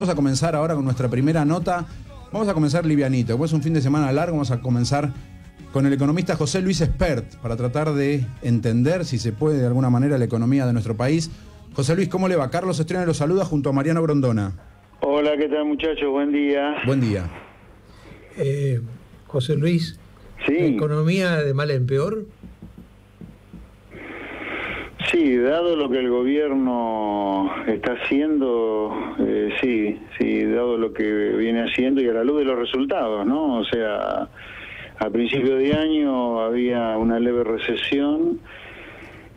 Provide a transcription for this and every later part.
Vamos a comenzar ahora con nuestra primera nota. Vamos a comenzar livianito. Después un fin de semana largo, vamos a comenzar con el economista José Luis Espert para tratar de entender, si se puede de alguna manera, la economía de nuestro país. José Luis, ¿cómo le va? Carlos Estrena lo saluda junto a Mariano Grondona. Hola, ¿qué tal, muchachos? Buen día. Buen día. José Luis, Sí. ¿la economía de mal en peor? Sí, dado lo que el gobierno está haciendo, sí, dado lo que viene haciendo y a la luz de los resultados, ¿no? O sea, a principio de año había una leve recesión,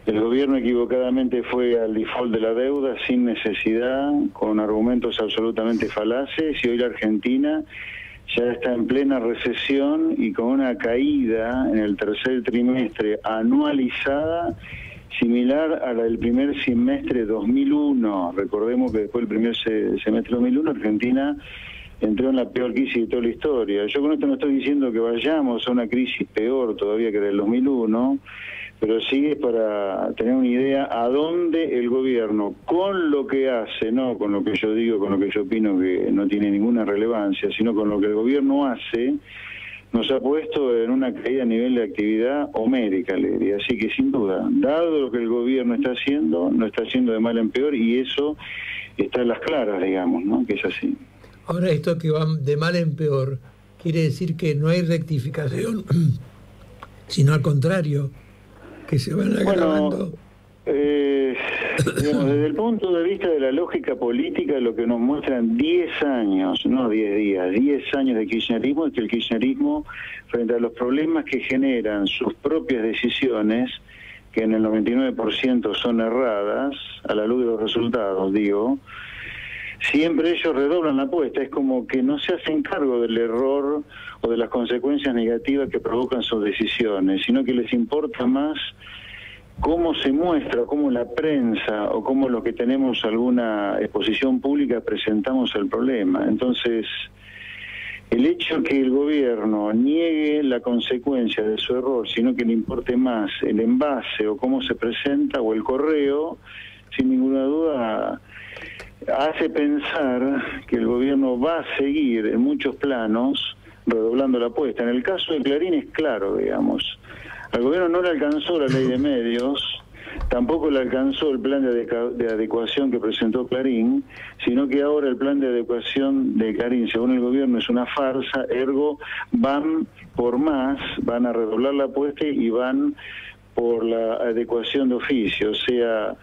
el gobierno equivocadamente fue al default de la deuda sin necesidad, con argumentos absolutamente falaces, y hoy la Argentina ya está en plena recesión y con una caída en el tercer trimestre anualizada similar a la del primer semestre 2001. Recordemos que después del primer semestre 2001 Argentina entró en la peor crisis de toda la historia. Yo con esto no estoy diciendo que vayamos a una crisis peor todavía que del 2001, pero sí es para tener una idea a dónde el gobierno, con lo que hace, no con lo que yo digo, con lo que yo opino que no tiene ninguna relevancia, sino con lo que el gobierno hace, nos ha puesto en una caída a nivel de actividad homérica, le diría. Así que sin duda, dado lo que el gobierno está haciendo, no está haciendo de mal en peor, y eso está en las claras, digamos, ¿no? Que es así. Ahora, esto que va de mal en peor, quiere decir que no hay rectificación, sino al contrario, que se van agravando. Digamos, desde el punto de vista de la lógica política, lo que nos muestran 10 años, no 10 días, 10 años de kirchnerismo, es que el kirchnerismo, frente a los problemas que generan sus propias decisiones, que en el 99% son erradas, a la luz de los resultados, digo, siempre ellos redoblan la apuesta. Es como que no se hacen cargo del error o de las consecuencias negativas que provocan sus decisiones, sino que les importa más cómo se muestra, cómo la prensa o cómo los que tenemos alguna exposición pública presentamos el problema. Entonces, el hecho que el gobierno niegue la consecuencia de su error, sino que le importe más el envase o cómo se presenta o el correo, sin ninguna duda hace pensar que el gobierno va a seguir en muchos planos redoblando la apuesta. En el caso de Clarín es claro, digamos. Al gobierno no le alcanzó la ley de medios, tampoco le alcanzó el plan de adecuación que presentó Clarín, sino que ahora el plan de adecuación de Clarín, según el gobierno, es una farsa, ergo van por más, van a redoblar la apuesta y van por la adecuación de oficio. O sea,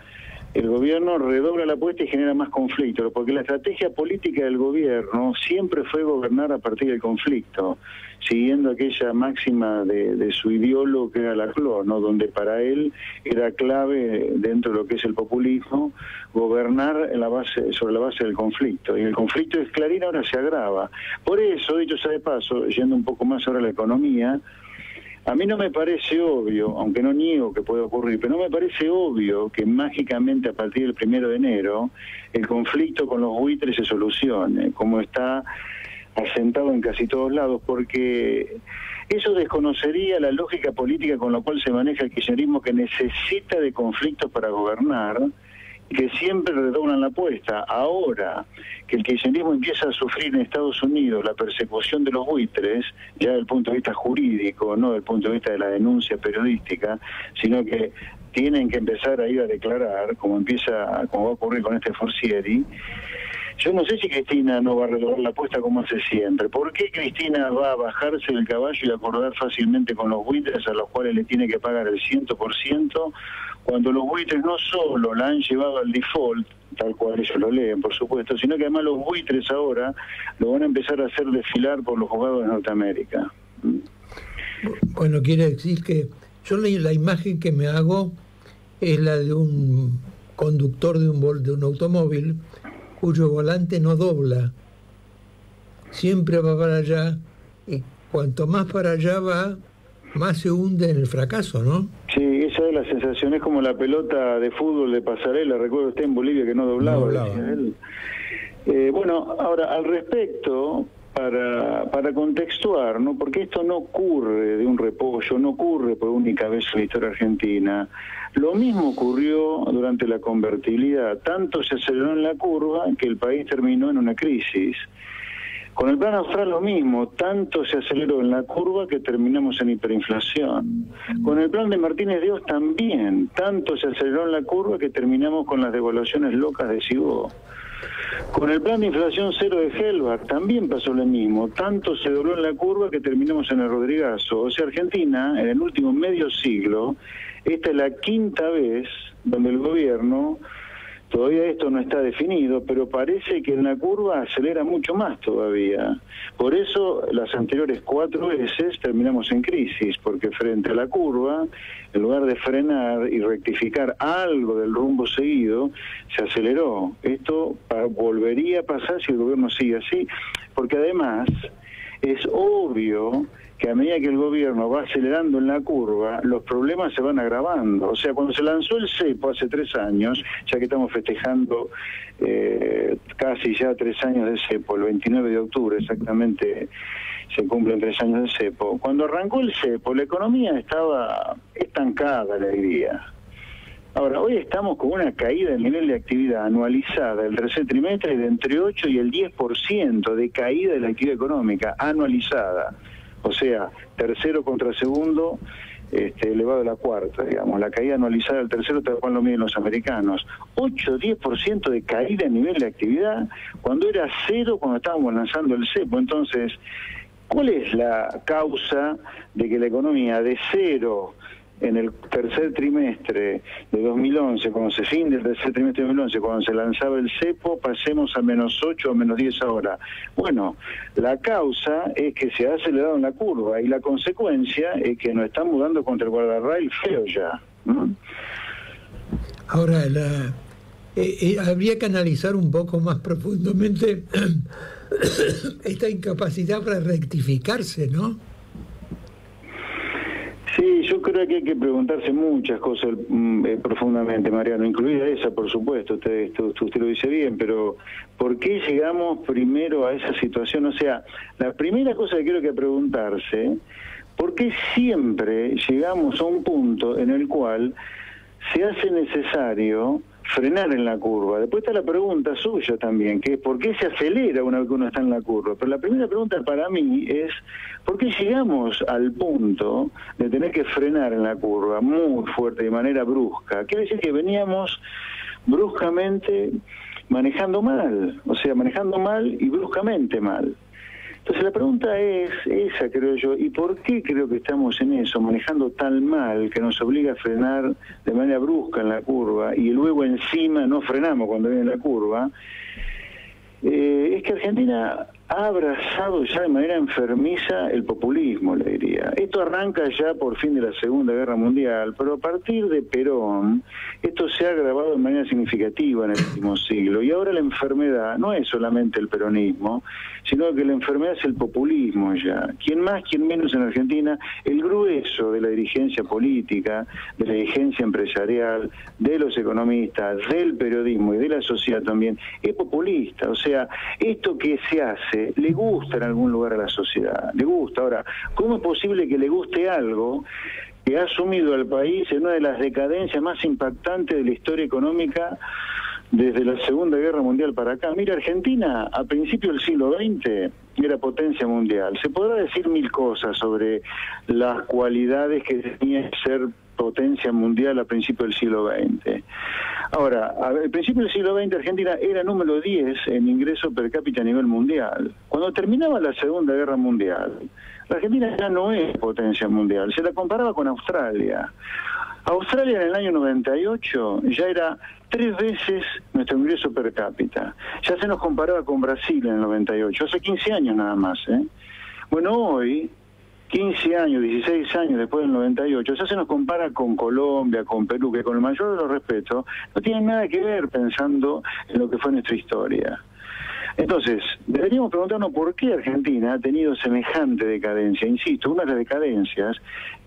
el gobierno redobla la apuesta y genera más conflicto, porque la estrategia política del gobierno siempre fue gobernar a partir del conflicto, siguiendo aquella máxima de su ideólogo que era Laclau, ¿no? Donde para él era clave, dentro de lo que es el populismo, gobernar en la base, sobre la base del conflicto. Y el conflicto de Clarín ahora se agrava. Por eso, dicho sea de paso, yendo un poco más ahora a la economía, a mí no me parece obvio, aunque no niego que pueda ocurrir, pero no me parece obvio que mágicamente a partir del 1 de enero el conflicto con los buitres se solucione, como está asentado en casi todos lados, porque eso desconocería la lógica política con la cual se maneja el kirchnerismo, que necesita de conflictos para gobernar, que siempre redoblan la apuesta. Ahora que el kirchnerismo empieza a sufrir en Estados Unidos la persecución de los buitres, ya desde el punto de vista jurídico, no desde el punto de vista de la denuncia periodística, sino que tienen que empezar a ir a declarar, como va a ocurrir con este Forcieri. Yo no sé si Cristina no va a redoblar la apuesta como hace siempre. ¿Por qué Cristina va a bajarse del caballo y acordar fácilmente con los buitres a los cuales le tiene que pagar el 100%, cuando los buitres no solo la han llevado al default, tal cual ellos lo leen, por supuesto, sino que además los buitres ahora lo van a empezar a hacer desfilar por los juzgados de Norteamérica? Bueno, quiere decir que yo la imagen que me hago es la de un conductor de un automóvil cuyo volante no dobla, siempre va para allá, y cuanto más para allá va, más se hunde en el fracaso, ¿no? Sí, esa es la sensación, es como la pelota de fútbol de pasarela, recuerdo usted en Bolivia que no doblaba. No doblaba. Decía él. Bueno, ahora, al respecto, para contextuar, ¿no? Porque esto no ocurre de un repollo, no ocurre por única vez en la historia argentina. Lo mismo ocurrió durante la convertibilidad. Tanto se aceleró en la curva que el país terminó en una crisis. Con el plan austral lo mismo, tanto se aceleró en la curva que terminamos en hiperinflación. Con el plan de Martínez de Oz también, tanto se aceleró en la curva que terminamos con las devaluaciones locas de Cibó. Con el plan de inflación cero de Helbach también pasó lo mismo, tanto se dobló en la curva que terminamos en el Rodrigazo. O sea, Argentina, en el último medio siglo, esta es la quinta vez donde el gobierno, todavía esto no está definido, pero parece que en la curva acelera mucho más todavía. Por eso las anteriores 4 veces terminamos en crisis, porque frente a la curva, en lugar de frenar y rectificar algo del rumbo seguido, se aceleró. Esto volvería a pasar si el gobierno sigue así, porque además es obvio que a medida que el gobierno va acelerando en la curva, los problemas se van agravando. O sea, cuando se lanzó el cepo hace 3 años, ya que estamos festejando casi ya 3 años de cepo, el 29 de octubre exactamente se cumplen 3 años de cepo. Cuando arrancó el cepo, la economía estaba estancada, le diría. Ahora, hoy estamos con una caída del nivel de actividad anualizada del tercer trimestre de entre 8 y el 10% de caída de la actividad económica anualizada. O sea, tercero contra segundo, elevado a la cuarta, digamos. La caída anualizada del tercero, tal cual lo miden los americanos. 8-10% de caída en nivel de actividad, cuando era 0 cuando estábamos lanzando el cepo. Entonces, ¿cuál es la causa de que la economía de 0 en el tercer trimestre de 2011, cuando se fin del tercer trimestre de 2011, cuando se lanzaba el cepo, pasemos a -8 o -10 ahora? Bueno, la causa es que se ha acelerado en la curva y la consecuencia es que nos están mudando contra el guardarrail feo ya, ¿no? Ahora, habría que analizar un poco más profundamente esta incapacidad para rectificarse, ¿no? Sí, yo creo que hay que preguntarse muchas cosas profundamente, Mariano, incluida esa, por supuesto, usted lo dice bien, pero ¿por qué llegamos primero a esa situación? O sea, la primera cosa que creo que preguntarse, ¿por qué siempre llegamos a un punto en el cual se hace necesario frenar en la curva? Después está la pregunta suya también, que es ¿por qué se acelera una vez que uno está en la curva? Pero la primera pregunta para mí es ¿por qué llegamos al punto de tener que frenar en la curva muy fuerte, de manera brusca? Quiere decir que veníamos bruscamente manejando mal, o sea, manejando mal y bruscamente mal. Entonces la pregunta es esa, creo yo, ¿y por qué creo que estamos en eso, manejando tan mal que nos obliga a frenar de manera brusca en la curva y luego encima no frenamos cuando viene la curva? Es que Argentina ha abrazado ya de manera enfermiza el populismo, le diría. Esto arranca ya por fin de la Segunda Guerra Mundial, pero a partir de Perón, esto se ha agravado de manera significativa en el último siglo. Y ahora la enfermedad no es solamente el peronismo, sino que la enfermedad es el populismo ya. Quien más, quien menos en Argentina, el grueso de la dirigencia política, de la dirigencia empresarial, de los economistas, del periodismo y de la sociedad también, es populista. O sea, esto que se hace le gusta en algún lugar a la sociedad, le gusta. Ahora, ¿cómo es posible que le guste algo que ha sumido al país en una de las decadencias más impactantes de la historia económica desde la Segunda Guerra Mundial para acá? Mira, Argentina a principios del siglo XX era potencia mundial. Se podrá decir mil cosas sobre las cualidades que tenía que ser potencia mundial a principios del siglo XX. Ahora, al principio del siglo XX Argentina era número 10 en ingreso per cápita a nivel mundial. Cuando terminaba la Segunda Guerra Mundial, la Argentina ya no es potencia mundial, se la comparaba con Australia. Australia en el año 98 ya era 3 veces nuestro ingreso per cápita. Ya se nos comparaba con Brasil en el 98, hace 15 años nada más, ¿eh? Bueno, hoy, 15 años, 16 años después del 98, ya se nos compara con Colombia, con Perú, que con el mayor de los respetos, no tienen nada que ver pensando en lo que fue nuestra historia. Entonces, deberíamos preguntarnos por qué Argentina ha tenido semejante decadencia. Insisto, una de las decadencias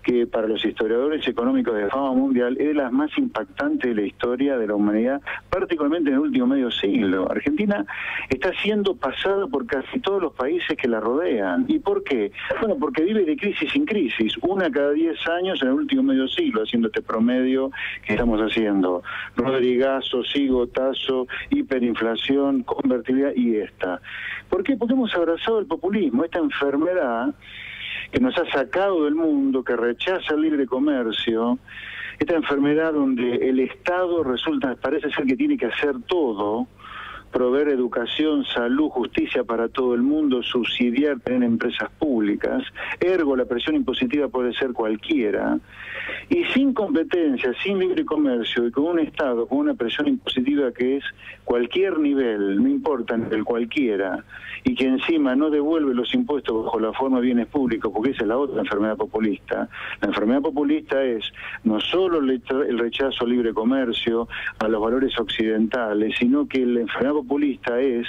que para los historiadores económicos de fama mundial es de las más impactantes de la historia de la humanidad, particularmente en el último medio siglo. Argentina está siendo pasada por casi todos los países que la rodean. ¿Y por qué? Bueno, porque vive de crisis en crisis, una cada 10 años en el último medio siglo, haciendo este promedio que estamos haciendo. Rodrigazo, sigotazo, hiperinflación, convertibilidad y esta. ¿Por qué? Porque hemos abrazado el populismo, esta enfermedad que nos ha sacado del mundo, que rechaza el libre comercio, esta enfermedad donde el Estado parece ser que tiene que hacer todo, proveer educación, salud, justicia para todo el mundo, subsidiar, tener empresas públicas, ergo la presión impositiva puede ser cualquiera, y sin competencia, sin libre comercio y con un Estado, con una presión impositiva que es cualquier nivel, no importa el cualquiera, y que encima no devuelve los impuestos bajo la forma de bienes públicos, porque esa es la otra enfermedad populista. La enfermedad populista es no solo el rechazo al libre comercio, a los valores occidentales, sino que la enfermedad populista es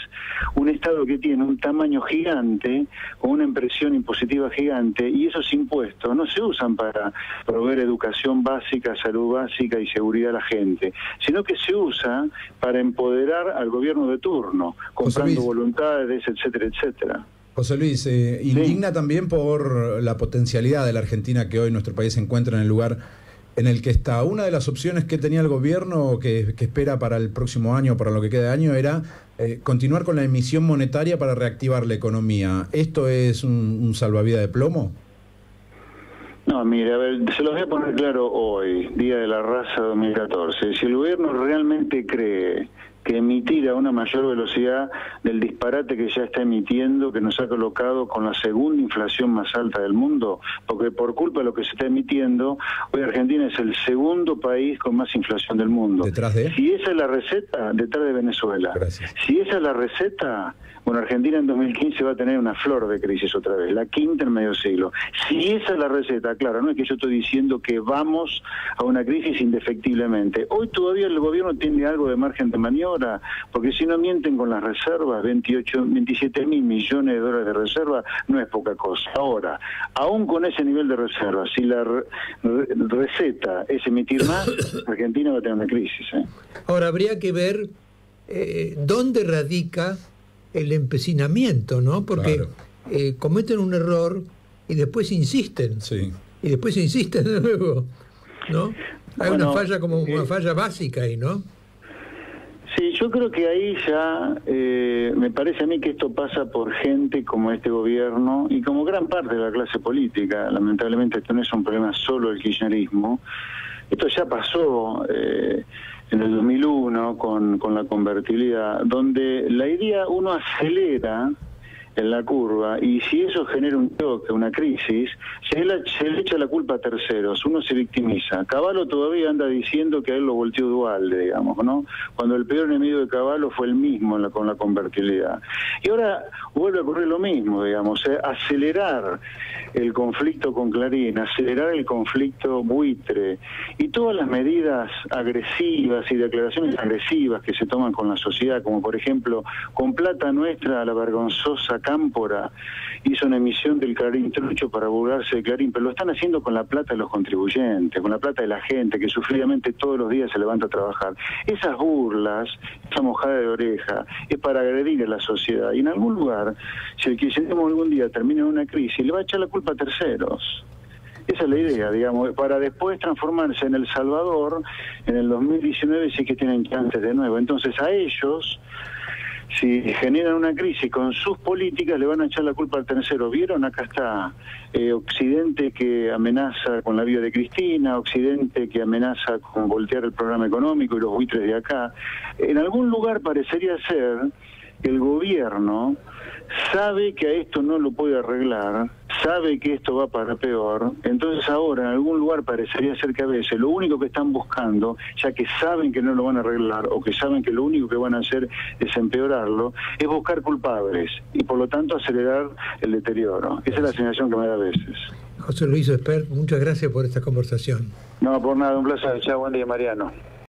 un Estado que tiene un tamaño gigante, con una impresión impositiva gigante, y esos impuestos no se usan para proveer educación básica, salud básica y seguridad a la gente, sino que se usa para empoderar al gobierno de turno, comprando voluntades, etcétera, etcétera. José Luis, indigna también por la potencialidad de la Argentina que hoy nuestro país se encuentra en el lugar en el que está. Una de las opciones que tenía el gobierno que espera para el próximo año, para lo que queda de año, era continuar con la emisión monetaria para reactivar la economía. ¿Esto es un salvavidas de plomo? No, mire, a ver, se los voy a poner claro hoy, Día de la Raza 2014. Si el gobierno realmente cree que emitir a una mayor velocidad del disparate que ya está emitiendo, que nos ha colocado con la segunda inflación más alta del mundo, porque por culpa de lo que se está emitiendo, hoy Argentina es el segundo país con más inflación del mundo. ¿Detrás de? Si esa es la receta, detrás de Venezuela. Gracias. Si esa es la receta, bueno, Argentina en 2015 va a tener una flor de crisis otra vez, la quinta en medio siglo. Si esa es la receta, claro, no es que yo estoy diciendo que vamos a una crisis indefectiblemente. Hoy todavía el gobierno tiene algo de margen de maniobra, porque si no mienten con las reservas, 27 mil millones de dólares de reserva no es poca cosa. Ahora, aún con ese nivel de reserva, si la receta es emitir más, Argentina va a tener una crisis. Ahora, habría que ver dónde radica el empecinamiento, ¿no? Porque claro, cometen un error y después insisten. Sí. Y después insisten de nuevo, ¿no? Hay una falla como una falla básica ahí, ¿no? Sí, yo creo que ahí ya me parece a mí que esto pasa por gente como este gobierno y como gran parte de la clase política. Lamentablemente esto no es un problema solo del kirchnerismo. Esto ya pasó en el 2001 con la convertibilidad, donde la idea uno acelera en la curva, y si eso genera un choque, una crisis, se le echa la culpa a terceros, uno se victimiza. Cavallo todavía anda diciendo que a él lo volteó Duhalde, digamos, ¿no? Cuando el peor enemigo de Cavallo fue el mismo con la convertibilidad. Y ahora vuelve a ocurrir lo mismo, digamos, acelerar el conflicto con Clarín, acelerar el conflicto buitre, y todas las medidas agresivas y declaraciones agresivas que se toman con la sociedad, como por ejemplo, con plata nuestra, la vergonzosa Cámpora hizo una emisión del Clarín trucho para burlarse de Clarín, pero lo están haciendo con la plata de los contribuyentes, con la plata de la gente que sufridamente todos los días se levanta a trabajar. Esas burlas, esa mojada de oreja, es para agredir a la sociedad. Y en algún lugar, si el kirchnerismo algún día termina en una crisis, le va a echar la culpa a terceros. Esa es la idea, digamos, para después transformarse en El Salvador en el 2019, si es que tienen chances de nuevo. Entonces a ellos, si generan una crisis con sus políticas, le van a echar la culpa al tercero. ¿Vieron? Acá está Occidente que amenaza con la vida de Cristina, Occidente que amenaza con voltear el programa económico y los buitres de acá. En algún lugar parecería ser que el gobierno sabe que a esto no lo puede arreglar, sabe que esto va para peor, entonces ahora en algún lugar parecería ser que a veces lo único que están buscando, ya que saben que no lo van a arreglar o que saben que lo único que van a hacer es empeorarlo, es buscar culpables y por lo tanto acelerar el deterioro. Esa es la sensación que me da a veces. José Luis Espert, muchas gracias por esta conversación. No, por nada, un placer. Chao, buen día, Mariano.